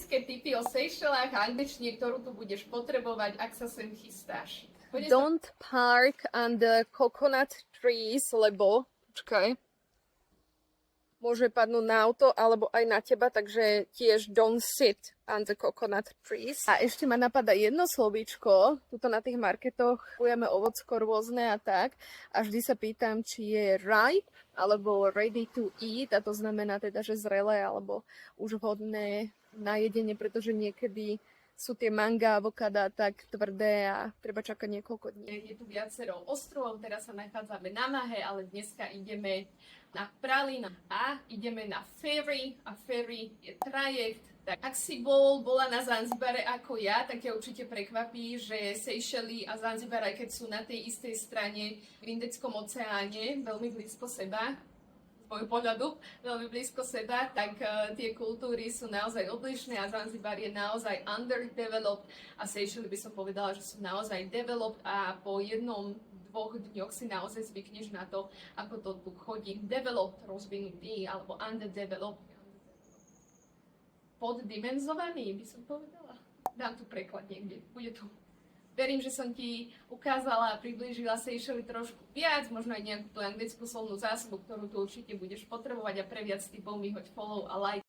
praktické tipy o Seychelách a angličtine, ktorú tu budeš potrebovať, ak sa sem chystáš. Don't park under coconut trees, lebo, počkaj, môže padnúť na auto alebo aj na teba, takže tiež don't sit under coconut trees. A ešte ma napadá jedno slovíčko, tuto na tých marketoch kupujeme ovocko rôzne a tak, a vždy sa pýtam, či je ripe alebo ready to eat, a to znamená teda, že zrelé alebo už vhodné na jedenie, pretože niekedy sú tie manga, avokáda tak tvrdé a treba čakať niekoľko dní. Je tu viacero ostrovov, teraz sa nachádzame na Mahe, ale dneska ideme na Pralin a ideme na ferry a ferry je trajekt. Tak ak si bola na Zanzibare ako ja, tak ťa určite prekvapí, že Seychely a Zanzibar, aj keď sú na tej istej strane v Indickom oceáne, veľmi blízko seba, z môjho pohľadu, veľmi blízko seba, tak tie kultúry sú naozaj odlišné a Zanzibar je naozaj underdeveloped a Seychely by som povedala, že sú naozaj developed a po jednom 2 dňoch si naozaj zvykneš na to, ako to tu chodí. Developed, rozvinutý, alebo underdeveloped. Poddimenzovaný, by som povedala. Dám tu preklad niekde, bude tu. Verím, že som ti ukázala a priblížila Seychely trošku viac, možno aj nejakú tú anglickú slovnú zásobu, ktorú tu určite budeš potrebovať, a pre viac tipov mi hoď follow a like.